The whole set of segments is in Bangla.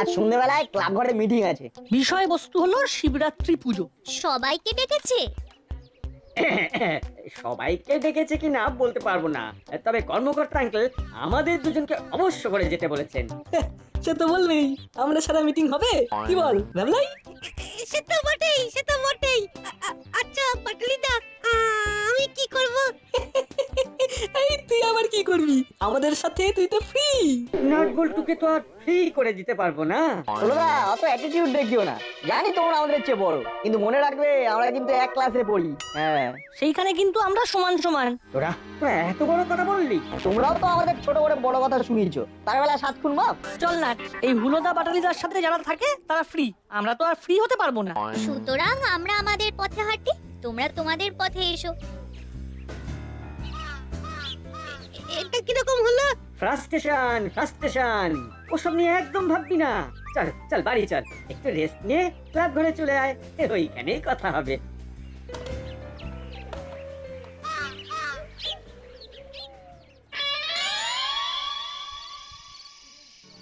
আজ সন্ধ্যেবেলায় ক্লাব ঘরে মিটিং আছে। বিষয়বস্তু হলো শিবরাত্রি পুজো। সবাইকে ডেকেছে? সবাইকে ডেকেছে কি না বলতে পারবো না, তবে কর্মকর্তা আঙ্কেল আমাদের দুজনকে অবশ্য করে যেতে বলেছেন। সে তো বলবেই, আমরা সারা মিটিং হবে, কি বল ভাবলাই? সে তো বটেই। আচ্ছা পাটলিদা, আমি কি করব? এই তুই আবার কি করবি? আমাদের সাথে তুই তো ফ্রি। নাট বল্টুকে তো আর ফ্রি করে দিতে পারবো না। হলোদা অত অ্যাটিটিউড দেখিও না, জানি তোমরা আমাদের চেয়ে বড়, কিন্তু মনে রাখবে আমরা কিন্তু এক ক্লাসে পড়ি। হ্যাঁ, সেইখানে কিন্তু আমরা সমান সমান। তোরা তোরা এত বড় কথা বললি? তোমরাও তো আমাদের ছোট করে বড় কথা শুনিয়েছো, তার বেলা 7 খুন মাপ। চল না, এই হুলোদা বাটালিদার সাথে যারা থাকে তারা ফ্রি, আমরা তো আর ফ্রি হতে পারবো না। সুতরাং আমরা আমাদের পথে হাঁটি, তোমরা তোমাদের পথে এসো। এটা কিরকম হলো? ফ্রাস্ট্রেশন ওসব নিয়ে একদম ভাববি না। চল চল বাড়ি চল, একটু রেস্ট নিয়ে ক্লাব ঘরে চলে আয়, ওইখানেই কথা হবে।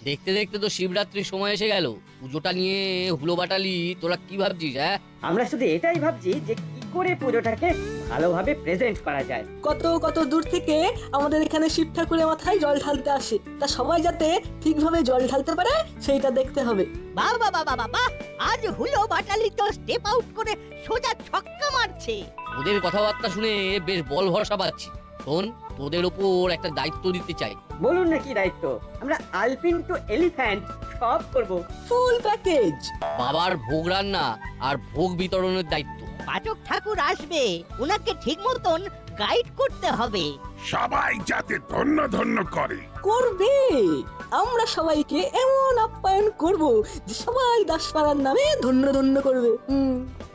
দেখতে দেখতে তো শিবরাত্রির সময় এসে গেল। পুজোটা নিয়ে হুলো বাটালি তোরা কি ভাবছিস? হ্যাঁ, আমরা শুধু এটাই ভাবছি যে কি করে পুজোটাকে ভালোভাবে প্রেজেন্ট করা যায়। কত কত দূর থেকে আমাদের এখানে শিব ঠাকুরের মাথায় জল ঢালতে আসে, তা সবাই যাতে ঠিকভাবে জল ঢালতে পারে সেইটা দেখতে হবে। বাবা, আজ হুলো বাটালি তো স্টেপ আউট করে সোজা ছক্কা মারছে। ওদের কথাবার্তা শুনে বেশ বল ভরসা পাচ্ছি। শোন, তোদের ওপর একটা দায়িত্ব দিতে চাই। বলুন না কি দায়িত্ব? আমরা আলপিন টু এলিফ্যান্ট সব করব। Full package. বাবার ভোগ রান্না আর ভোগ বিতরণের দায়িত্ব। পাচক ঠাকুর আসবে, ওনাকে ঠিক মতন গাইড করতে হবে। সবাই যাতে ধন্য ধন্য করে। করবে, আমরা সবাইকে এমন আপ্যায়ন করব যে সবাই দাসপাড়ার নামে ধন্য ধন্য করবে।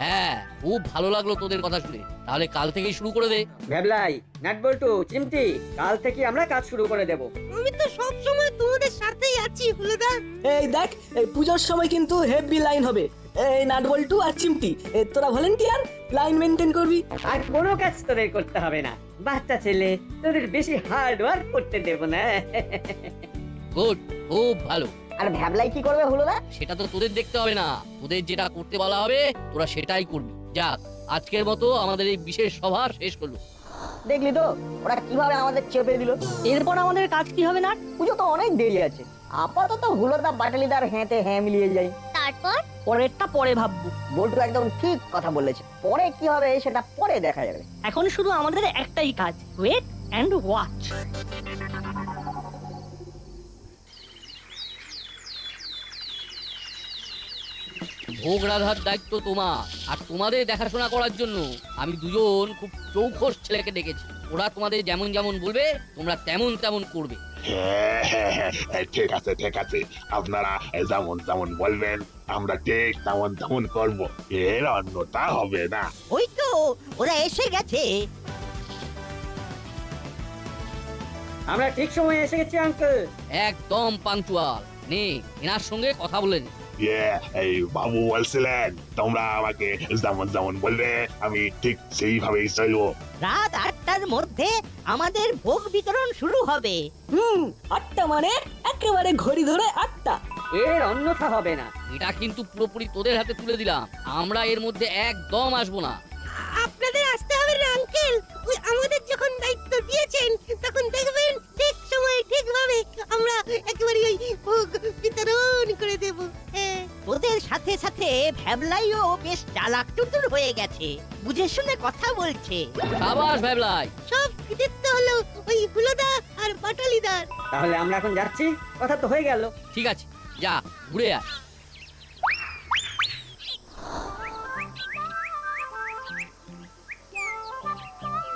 হ্যাঁ, খুব ভালো লাগলো তোদের কথা শুনে। তাহলে কাল থেকেই শুরু করে দে। ভ্যাবলাই, নাট বল্টু, চিমটি, কাল থেকে আমরা কাজ শুরু করে দেব। আমি তো সব সময় তোমাদের সাথেই আছি হুলোদা। এই দেখ, এই পূজার সময় কিন্তু হেভি লাইন হবে। এই নাটবল্টু আর চিমটি, তোরা ভলেন্টিয়ার, লাইন মেনটেন করবি। আর কোনো কাজ তোদের করতে হবে না, বাচ্চা ছেলে, তোদের বেশি হার্ড ওয়ার্ক করতে দেব না। গুড, খুব ভালো। আর ভ্যাবলাই কি করবে হলোদা? সেটা তো তোদের দেখতে হবে না, তোদের যেটা করতে বলা হবে তোরা সেটাই করবি। যাক, আজকের মতো আমাদের এই বিশেষ সভা শেষ হলো। দেখলি তো ওরা কিভাবে আমাদের চেপে দিল। এরপর আমাদের কাজ কি হবে না? পুজো তো অনেক দেরি আছে, আপাতত হুলোদা বাটালিদার হ্যাঁতে হ্যাঁ মিলিয়ে যাই। তারপর পরেরটা পরে ভাববো। বল্টু একদম ঠিক কথা বলেছে, পরে কি হবে সেটা পরে দেখা যাবে। এখন শুধু আমাদের একটাই কাজ, ওয়েট অ্যান্ড ওয়াচ। ভোগ রাধার দায়িত্ব তোমার, আর তোমাদের দেখাশোনা করার জন্য আমি দুজন খুব চৌখস ছেলেকে ডেকেছি। ওরা তোমাদের যেমন যেমন বলবে তোমরা তেমন তেমন করবে। হ্যাঁ, ঠিক আছে, আপনারা যেমন যেমন বলবেন আমরা ঠিক তেমন তেমন করব, এর অন্যতা হবে না। ওই তো ওরা এসে গেছে। আমরা ঠিক সময়ে এসে গেছি আঙ্কেল। একদম পাংচুয়াল। নে, এনার সঙ্গে কথা বলে নে। এই বাবু বলছিলেন তোমরা আমাকে যেমন যেমন বলবে আমি ঠিক সেইভাবেই চলবো। রাত 8টার মধ্যে আমাদের ভোগ বিতরণ শুরু হবে। 8টা মানে একেবারে ঘড়ি ধরে 8টা। এর অন্যথা হবে না। এটা কিন্তু পুরোপুরি তোদের হাতে তুলে দিলাম, আমরা এর মধ্যে একদম আসবো না। আপনাদের আসতে হবে না আঙ্কেল, ওই আমাদের যখন দায়িত্ব দিয়েছেন তখন দেখবেন ঠিক সময়ে ঠিকভাবে আমরা একেবারে ওই ভোগ বিতরণ করে দেব। ওদের সাথে সাথে ভ্যাবলাইও বেশ চালাক টুতুর হয়ে গেছে, বুঝে শুনে কথা বলছে। সাবাস ভ্যাবলাই। সব কৃতিত্ব হলো ওই হুলোদা আর বাটালিদার। তাহলে আমরা এখন যাচ্ছি, কথা তো হয়ে গেল। ঠিক আছে, যা ঘুরে আয়।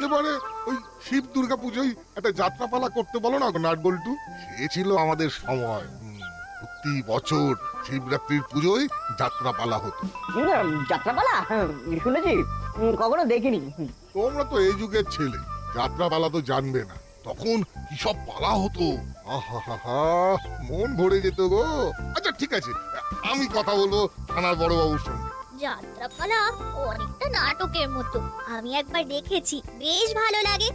এবারে ওই শিব দুর্গা পুজোয় একটা যাত্রাপালা করতে বলো না নাটবল্টু, সে ছিল আমাদের সময়। প্রতি বছর শিবরাত্রির পুজোয় যাত্রাপালা হতো। যাত্রাপালা শুনেছি, কখনো দেখিনি। তোমরা তো এই যুগের ছেলে, যাত্রাপালা তো জানবে না। তখন কি সব পালা হতো, আহা, মন ভরে যেত গো। আচ্ছা ঠিক আছে, আমি কথা বলবো থানার বড়বাবুর সঙ্গে। যাত্রাপালা অনেকটা নাটকের মতো, আমি একবার দেখেছি, বেশ ভালো লাগে।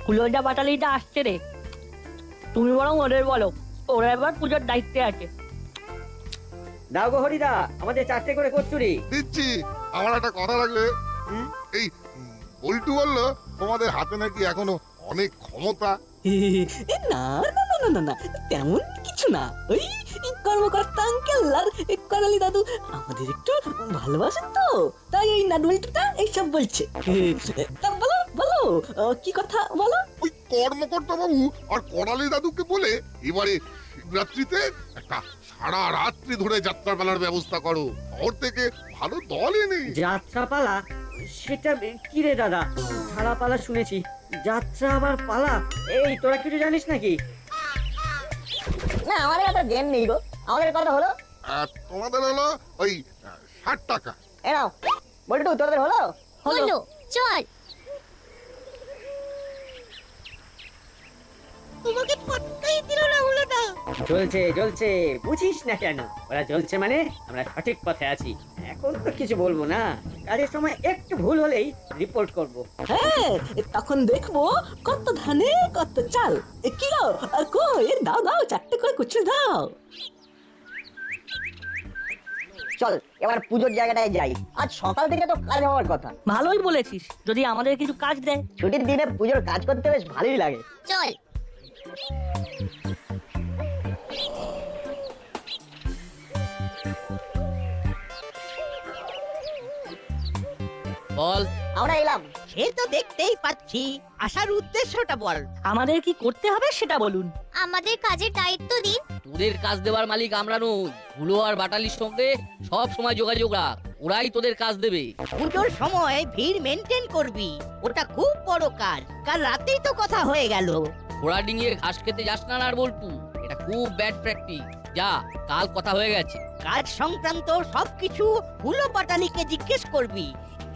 হুলোদা বাটালিটা আসছে রে, তুমি বরং ওদের বলো, ওরা এবার পুজোর দায়িত্বে আছে। দাও গো হরিদা, আমাদের 4টে করে কচুরি। দিচ্ছি। আমার একটা কথা লাগবে। এই বল্টু বললো তোমাদের হাতে নাকি এখনো অনেক ক্ষমতা। এ না না না না না না, তেমন কিছু না। ওই কর্মকর্তা আঙ্কেল আর করালি দাদু আমাদের একটু ভালোবাসেন তো, তাই এই নাটবল্টুটা এইসব বলছে। তা বলো বলো, কি কথা বলো। ওই কর্মকর্তা বাবু আর করালি দাদুকে বলে এবারে শিবরাত্রিতে একটা সারা রাত্রি ধরে যাত্রা পালার ব্যবস্থা করো। শহর থেকে ভালো দল এনে। যাত্রাপালা? সেটা কি রে দাদা? ছাড়াপালা শুনেছি, যাত্রা আবার পালা? এই তোরা কিছু জানিস নাকি? না আমাদের একটা জ্ঞান নেই গো, আমাদের কথা হলো। তোমাদের হলো ওই 60 টাকা। এ নাও বল্টু, তোদের হলো? হলো, চল। তোমাকে পত্তাই দিল না হুলোদা। জ্বলছে জ্বলছে, বুঝিস না কেন? ওরা জ্বলছে মানে আমরা সঠিক পথে আছি। এখন তো কিছু বলবো না, কাজের সময় একটু ভুল হলেই রিপোর্ট করব। হ্যাঁ, তখন দেখবো কত ধানে কত চাল। কি গো, আর কই দাও দাও, 4টে করে কচুরি দাও। চল এবার পুজোর জায়গাটায় যাই, আজ সকাল থেকে তো কাজ হওয়ার কথা। ভালোই বলেছিস, যদি আমাদের কিছু কাজ দেয়। ছুটির দিনে পুজোর কাজ করতে বেশ ভালোই লাগে। চল। বল। আমরা এলাম। সে তো দেখতেই পাচ্ছি, আসার উদ্দেশ্যটা বল। আমাদের কি করতে হবে সেটা বলুন। আমাদের কাজের দায়িত্ব দিন। তোদের কাজ দেওয়ার মালিক আমরা নই। হুলো আর বাটালির সঙ্গে সব সময় যোগাযোগ রাখ, ওরাই তোদের কাজ দেবে। পুজোর সময় ভিড় মেনটেন করবি, ওটা খুব বড় কাজ। কাল রাতেই তো কথা হয়ে গেল। ঘোড়া ডিঙিয়ে ঘাস খেতে যাস না আর বলটু, এটা খুব ব্যাড প্র্যাকটিস। যা, কাল কথা হয়ে গেছে। কাজ সংক্রান্ত সবকিছু হুলো পাটালিকে জিজ্ঞেস করবি।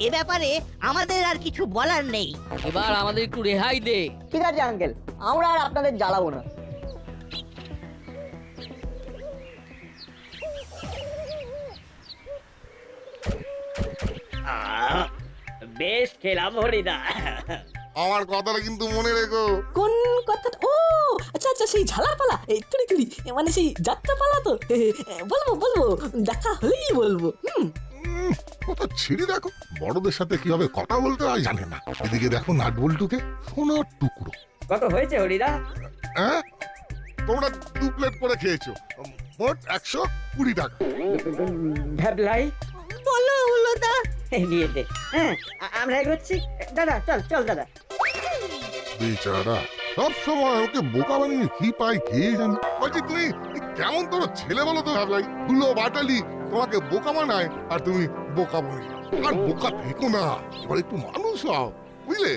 এ ব্যাপারে আমাদের আর কিছু বলার নেই। এবার আমাদের একটু রেহাই দে। ঠিক আছে আঙ্কেল, আমরা আর আপনাদের জ্বালাবো না। বেশ খেলাম হরিদা। আমার কথাটা কিন্তু মনে রেখো। কোন কথা? ও আচ্ছা আচ্ছা, সেই ঝালাপালা, এই তুড়ি তুড়ি, মানে সেই যাত্রাপালা তো। বলবো বলবো, দেখা হলেই বলবো। কথা ছিঁড়ি দেখো, বড়দের সাথে কিভাবে কথা বলতে হয় জানে না। এদিকে দেখো নাট বল্টুকে, সোনার টুকরো। কত হয়েছে হরিদা? হ্যাঁ, তোমরা 2 প্লেট করে খেয়েছো, মোট 120 টাকা। ভ্যাবলাই বলো হুলোদা। নিয়ে দে। হ্যাঁ, আমরা এগোচ্ছি। দাদা চল চল দাদা। বেচারা সব সময় ওকে বোকা বানিয়ে কি পায় কে জানে। বলছি তুমি কেমন তোর ছেলে বলো তো ভাবলাই, হুলো বাটালি তোমাকে বোকা বানায় আর তুমি বোকা বনে। আর বোকা থেকো না, এবার একটু মানুষ হও, বুঝলে?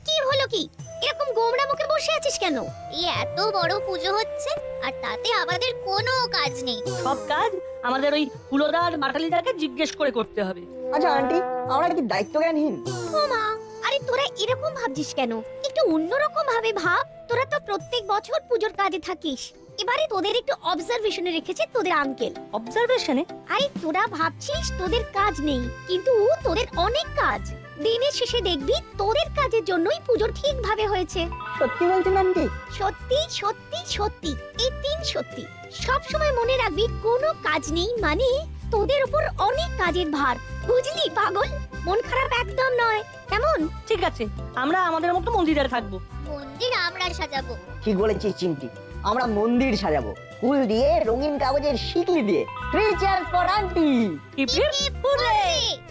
কি হলো কি? এরকম গোমড়া মুখে বসে আছিস কেন? এই এত বড় পুজো হচ্ছে আর তাতে আমাদের কোনো কাজ নেই। সব কাজ আমাদের ওই হুলোদা আর বাটালিদাকে জিজ্ঞেস করে করতে হবে। আচ্ছা আন্টি, আমরা কি দায়িত্ব জ্ঞানহীন? ও মা, আরে তোরা এরকম ভাবছিস কেন? একটু অন্যরকম ভাবে ভাব। তোরা তো প্রত্যেক বছর পুজোর কাজে থাকিস, এবারে তোদের একটু অবজারভেশনে রেখেছে তোদের আঙ্কেল। অবজারভেশনে? আরে তোরা ভাবছিস তোদের কাজ নেই, কিন্তু তোদের অনেক কাজ। দিনের শেষে দেখবি তোদের কাজের জন্যই পুজো ঠিকভাবে হয়েছে। সত্যি বলছেন আন্টি? সত্যি সত্যি সত্যি, এই 3 সত্যি। সব সময় মনে রাখবি, কোনো কাজ নেই মানে তোদের উপর অনেক কাজের ভার। বুঝলি পাগল? মন খারাপ একদম নয়, কেমন? ঠিক আছে, আমরা আমাদের মতো মন্দিরে থাকবো। মন্দির আমরা সাজাবো। ঠিক বলেছিস চিমটি, আমরা মন্দির সাজাবো ফুল দিয়ে, রঙিন কাগজের শিকলি দিয়ে। 3 cheers for aunty. Hip hip hip hurray,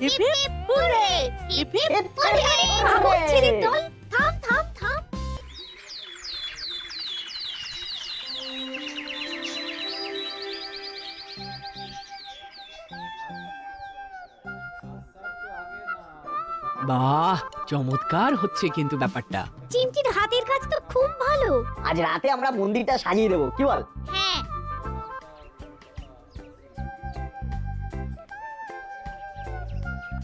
hip hip hurray, hip hip আরে আরে পাগল ছেড়ে দল, থাম থাম থাম। বাহ, চমৎকার হচ্ছে কিন্তু ব্যাপারটা। চিমটির হাতের কাজ তো খুব ভালো। আজ রাতে আমরা মন্দিরটা সাজিয়ে দেবো, কি বল? হ্যাঁ,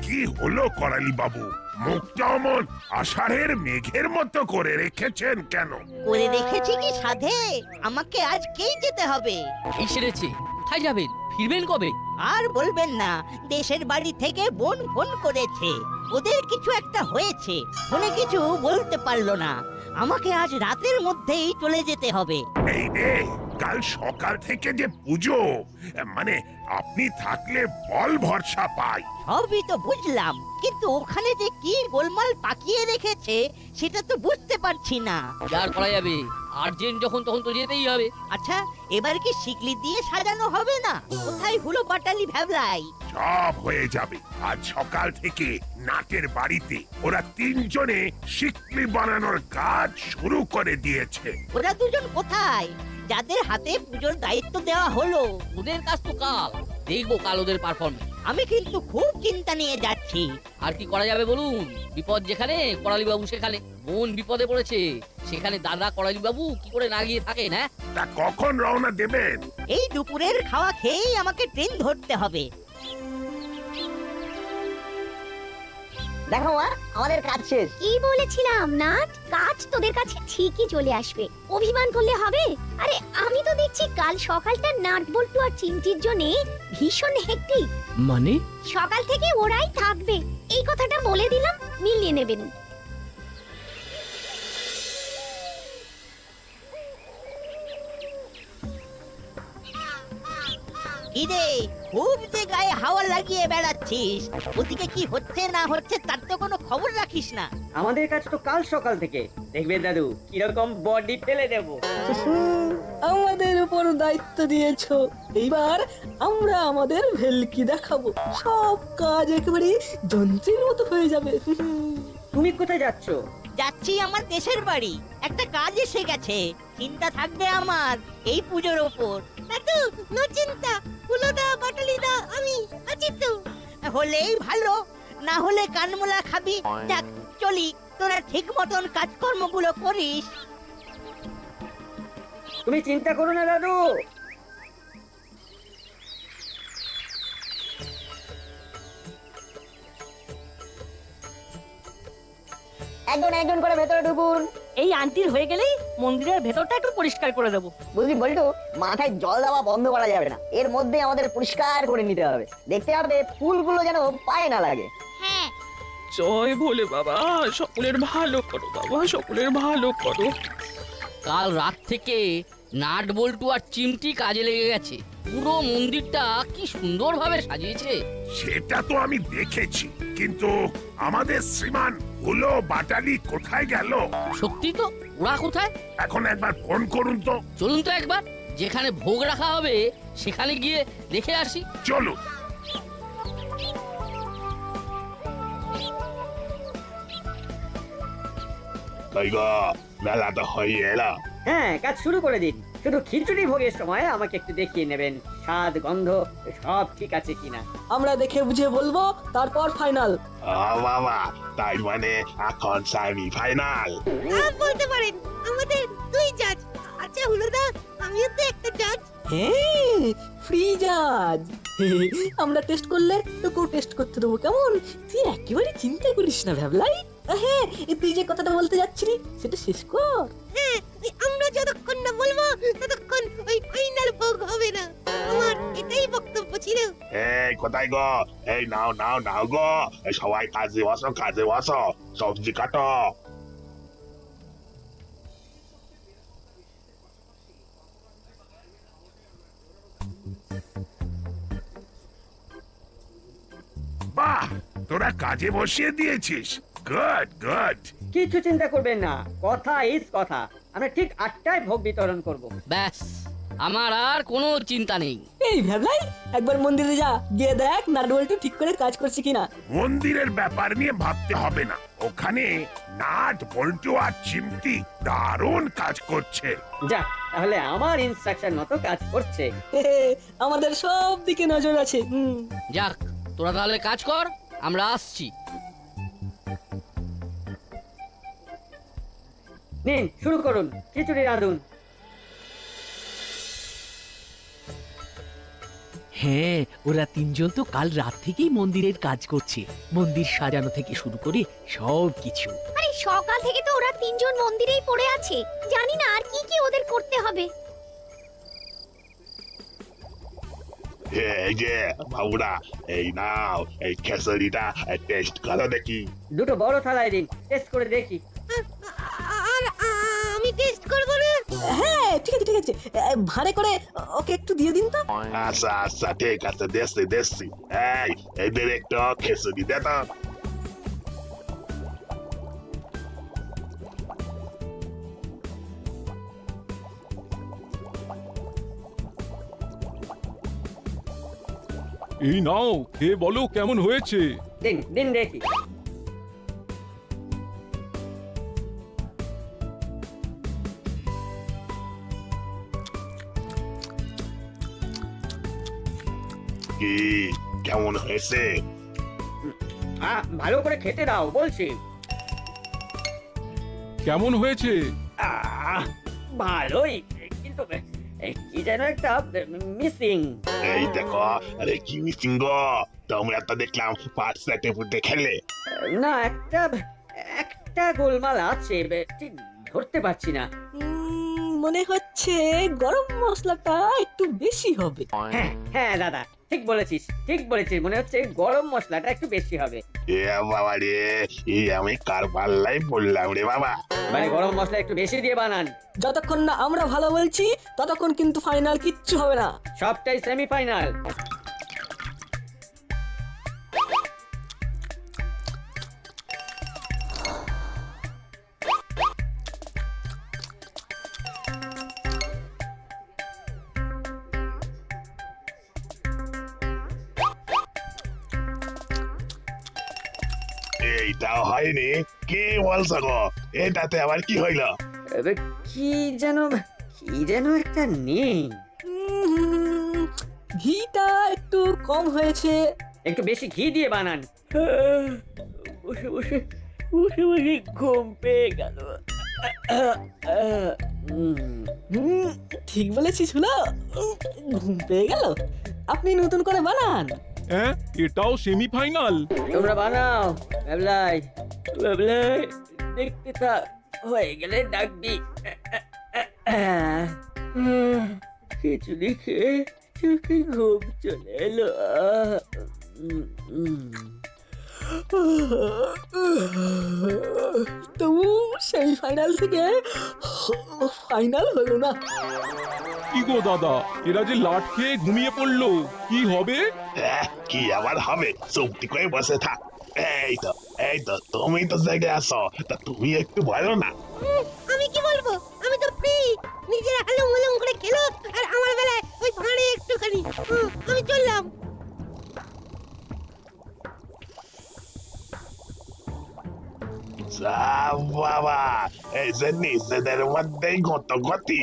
কি হলো করালি বাবু, মুখটা অমন আষাঢ়ের মেঘের মতো করে রেখেছেন কেন? করে রেখেছি কি সাধে? আমাকে আজকেই যেতে হবে। এই সেরেছে, কোথায় যাবেন? ফিরবেন কবে? আর বলবেন না, দেশের বাড়ি থেকে বোন ফোন করেছে। ওদের কিছু একটা হয়েছে, ফোনে কিছু বলতে পারলো না। আমাকে আজ রাতের মধ্যেই চলে যেতে হবে। এই রে, কাল সকাল থেকে যে পুজো, মানে আপনি থাকলে বল ভরসা পাই। সবই তো বুঝলাম, কিন্তু ওখানে যে কি গোলমাল পাকিয়ে রেখেছে সেটা তো বুঝতে পারছি না। আর করা যাবে, আর্জেন্ট যখন তখন তো যেতেই হবে। আচ্ছা, এবার কি শিকলি দিয়ে সাজানো হবে না? কোথায় হুলো বাটালি ভ্যাবলাই? সব হয়ে যাবে। আজ সকাল থেকে নাটের বাড়িতে ওরা তিনজনে শিকলি বানানোর কাজ শুরু করে দিয়েছে। ওরা দুজন কোথায়, যাদের হাতে পুজোর দায়িত্ব দেওয়া হলো? ওদের কাজ তো কাল, দেখবো কাল ওদের পারফরমেন্স। আমি কিন্তু খুব চিন্তা নিয়ে যাচ্ছি। আর কি করা যাবে বলুন? বিপদ যেখানে করালি বাবু সেখানে। বোন বিপদে পড়েছে, সেখানে দাদা করালি বাবু কি করে না গিয়ে থাকেন? হ্যাঁ, তা কখন রওনা দেবেন? এই দুপুরের খাওয়া খেয়েই আমাকে ট্রেন ধরতে হবে। দেখো মা, আমাদের কাজ শেষ। কি বলেছিলাম নাট, কাজ তোদের কাছে ঠিকই চলে আসবে, অভিমান করলে হবে? আরে আমি তো দেখছি কাল সকালটা নাট বল্টু আর চিমটির জন্য ভীষণ হেক্টিক। মানে সকাল থেকে ওরাই থাকবে, এই কথাটা বলে দিলাম, মিলিয়ে নেবেন। ইরে, খুব যে গায়ে হাওয়া লাগিয়ে বেড়াচ্ছিস, ওদিকে কি হচ্ছে না হচ্ছে তার তো কোনো খবর রাখিস না। আমাদের কাছে তো কাল সকাল থেকে, দেখবে দাদু কিরকম বডি ফেলে দেবো। আমাদের উপর দায়িত্ব দিয়েছো, এইবার আমরা আমাদের ভেলকি দেখাবো। সব কাজ একেবারে যন্ত্রের মতো হয়ে যাবে। তুমি কোথায় যাচ্ছ? যাচ্ছি আমার দেশের বাড়ি, একটা কাজ এসে গেছে, চিন্তা থাকবে আমার এই পুজোর ওপর। দাদু, নো চিন্তা, হুলোদা বাটালিদা আমি আছি তো। হলেই ভালো, না হলে কানমোলা খাবি। যাক, চলি, তোরা ঠিক মতন কাজকর্মগুলো করিস। তুমি চিন্তা করো না দাদু। একজন একজন করে ভেতরে ঢুকুন। এই আন্টির হয়ে গেলেই মন্দিরের ভেতরটা একটু পরিষ্কার করে দেবো। বুঝলি বল্টু, মাথায় জল দেওয়া বন্ধ করা যাবে না, এর মধ্যে আমাদের পরিষ্কার করে নিতে হবে। দেখতে হবে ফুলগুলো যেন পায়ে না লাগে। হ্যাঁ, জয় ভোলে বাবা, সকলের ভালো করো বাবা, সকলের ভালো করো। কাল রাত থেকে নাট বল্টু আর চিমটি কাজে লেগে গেছে। পুরো মন্দিরটা কি সুন্দরভাবে সাজিয়েছে। সেটা তো আমি দেখেছি, কিন্তু আমাদের শ্রীমান হুলো বাটালি কোথায় গেল? সত্যি তো, ওরা কোথায়? এখন একবার ফোন করুন তো। চলুন তো একবার, যেখানে ভোগ রাখা হবে সেখানে গিয়ে দেখে আসি। চলুন। মেলা তো হয়ে এলো। হ্যাঁ, কাজ শুরু করে দিন। শুধু খিচুড়ি ভোগের সময় আমাকে একটু দেখিয়ে নেবেন, স্বাদ গন্ধ সব ঠিক আছে কিনা। আমরা দেখে বুঝে বলবো, তারপর ফাইনাল। বাবা, তাই মানে এখন সেমি ফাইনাল? বলতে পারেন, আমাদের দুই জাজ। আচ্ছা হুলোদা, আমিও তো একটা জাজ। হ্যাঁ, ফ্রি জাজ। আমরা টেস্ট করলে তোকেও টেস্ট করতে দেবো, কেমন? তুই একেবারে চিন্তা করিস না ভ্যাবলাই। হ্যাঁ, তুই যে কথাটা বলতে যাচ্ছিলি সেটা শেষ কর। হ্যাঁ, আমরা যতক্ষণ না বলবো ততক্ষণ ওই ফাইনাল ভোগ হবে না। আমার এটাই বক্তব্য ছিল। এই কোথায় গো? এই নাও নাও নাও গো, এই সবাই কাজে বসো, কাজে বসো, সবজি কাটো। বাহ, তোরা কাজে বসিয়ে দিয়েছিস। Good good. কিছু চিন্তা করবেন না, কথা ইজ কথা। আমরা ঠিক 8টায় ভোগ বিতরণ করব। ব্যাস, আমার আর কোনো চিন্তা নেই। এই ভ্যাবলাই, একবার মন্দিরে যা, গিয়ে দেখ নাটবল্টু ঠিক করে কাজ করছে কিনা। মন্দিরের ব্যাপার নিয়ে ভাবতে হবে না, ওখানে নাট বল্টু আর চিমটি দারুণ কাজ করছে। যা, তাহলে আমার ইনস্ট্রাকশন মতো কাজ করছে। আমাদের সব দিকে নজর আছে। যাক, তোরা তাহলে কাজ কর, আমরা আসছি। নিন, শুরু করুন, খিচুড়ি রাঁধুন। হ্যাঁ, ওরা তিনজন তো কাল রাত থেকেই মন্দিরের কাজ করছে, মন্দির সাজানো থেকে শুরু করে সব কিছু। আরে সকাল থেকে তো ওরা তিনজন মন্দিরেই পড়ে আছে, জানি না আর কি কি ওদের করতে হবে। এই যে বাবুরা, এই নাও, এই খেসারিটা টেস্ট করো দেখি। দুটো বড় থালায় দিন, টেস্ট করে দেখি। আর হয়েছে ভাড়ে করে ওকে একটু দিয়ে দিন তো। আচ্ছা আচ্ছা ঠিক আছে, দেখছি দেখছি। এই এদের একটু খিচুড়ি দে তো। এই নাও, খেয়ে বলো কেমন হয়েছে। দিন দিন দেখি। কি কেমন হয়েছে? ভালো করে খেতে দাও বলছি। কেমন হয়েছে? আহ, ভালোই, কিন্তু কি যেন একটা মিসিং। এই দেখো, আরে কি মিসিং গো? তোমরা তো দেখলাম পাট সেটে ফুটে খেলে। না, একটা একটা গোলমাল আছে, ঠিক ধরতে পারছি না। মনে হচ্ছে গরম মশলাটা একটু বেশি হবে। হ্যাঁ হ্যাঁ দাদা, ঠিক বলেছিস ঠিক বলেছিস, মনে হচ্ছে গরম মশলাটা একটু বেশি হবে। এ বাবা রে, এই আমি কার পাল্লাই বললাম রে বাবা। মানে গরম মশলা একটু বেশি দিয়ে বানান। যতক্ষণ না আমরা ভালো বলছি ততক্ষণ কিন্তু ফাইনাল কিচ্ছু হবে না। সবটাই সেমিফাইনাল। এইটাও হয়নি? কি বলছো গো? এটাতে আবার কি হইলো? এবার কি যেন একটা নেই। ঘিটা একটু কম হয়েছে। একটু বেশি ঘি দিয়ে বানান। বসে বসে বসে বসে ঘুম পেয়ে গেল। ঠিক বলেছিস হলো, ঘুম পেয়ে গেল। আপনি নতুন করে বানান। হ্যাঁ, এটাও সেমিফাইনাল। তোমরা বানাও। বাবলাই বাবলাই, দেখতে থাক, হয়ে গেলে ডাকবি। খিচুড়ি খেয়ে চোখে ঘুম চলে এলো। তবু সেই ফাইনাল থেকে ফাইনাল হলো না। কি গো দাদা, এরা যে লাট খেয়ে ঘুমিয়ে পড়লো, কি হবে? কি আবার হবে? চুপটি করে বসে থাক। এই তো তুমি তো জেগে আসো, তা তুমি একটু বলো না। আমি কি বলবো, আমি তো ফ্রি। নিজের হালুম হালুম করে খেলো, আর আমার বেলায় ওই ভাঁড়ে একটুখানি। আমি চললাম। বাবা, এই যে নিজেদের মধ্যেই গতি।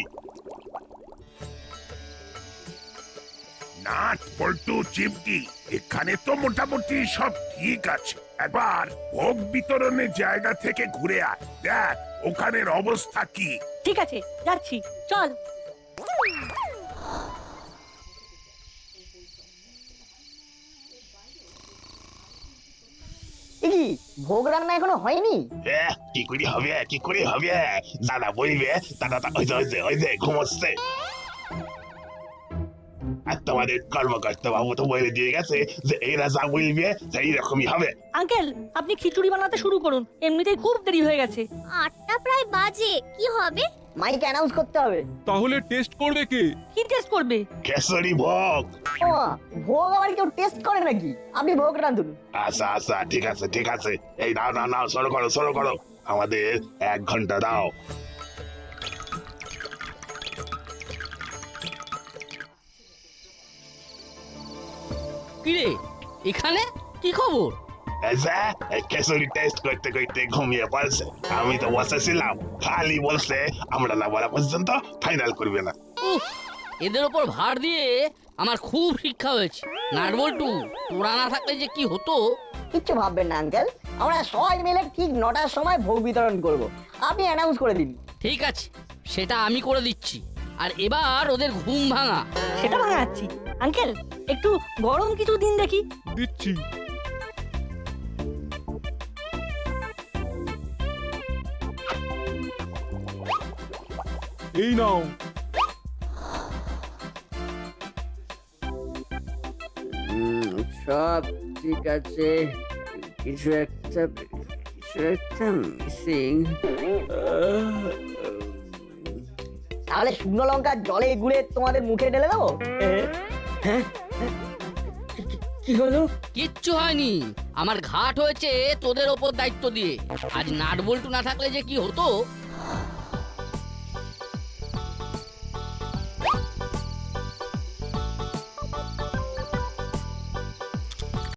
নাট পল্টু চিমটি, এখানে তো মোটামুটি সব ঠিক আছে। একবার ভোগ বিতরণের জায়গা থেকে ঘুরে আয়, দেখ ওখানের অবস্থা কি। ঠিক আছে, যাচ্ছি, চল। কি ভোগ রান্না এখনো হয়নি? কি করে হবে, কি করে হবে? দাদা বলবে, দাদা ওই যে ঘুমোচ্ছে। আর তোমাদের কর্মকর্তা বাবু তো বলে দিয়ে গেছে যে এরা যা বলবে সেই রকমই হবে। আঙ্কেল, আপনি খিচুড়ি বানাতে শুরু করুন, এমনিতেই খুব দেরি হয়ে গেছে। 8টা প্রায় বাজে, কি হবে? মাইকে অ্যানাউন্স করতে হবে। তাহলে টেস্ট করবে কে? কি টেস্ট করবে? কেশরী ভোগ। ও মা, ভোগ আবার কেউ টেস্ট করে নাকি? আপনি ভোগ রাঁধুন। আচ্ছা আচ্ছা, ঠিক আছে ঠিক আছে। এই নাও শুরু করো। আমাদের 1 ঘন্টা দাও। কিরে, এখানে কি খবর? কেশরী টেস্ট করতে করতে ঘুমিয়ে পড়ছে। আমি তো বসেছিলাম, খালি বলছে আমরা না বলা পর্যন্ত ফাইনাল করবে না। উফ, এদের ওপর ভার দিয়ে আমার খুব শিক্ষা হয়েছে। নাটবল্টু, তোরা না থাকলে যে কি হতো। কিচ্ছু ভাববেন না আঙ্কেল, আমরা সবাই মিলে ঠিক 9টার সময় ভোগ বিতরণ করব। আপনি অ্যানাউন্স করে দিন। ঠিক আছে, সেটা আমি করে দিচ্ছি। আর এবার ওদের ঘুম ভাঙা। সেটা ভাঙাচ্ছি। আঙ্কেল, একটু গরম কিছু দিন দেখি। দিচ্ছি। এই নাও। সব ঠিক আছে, কিছু একটা মিসিং। তাহলে শুকনো লঙ্কা জলে গুলে তোমাদের মুখে ঢেলে দেবো? হ্যাঁ কি হলো? কিচ্ছু হয়নি, আমার ঘাট হয়েছে তোদের ওপর দায়িত্ব দিয়ে। আজ নাট বল্টু না থাকলে যে কি হতো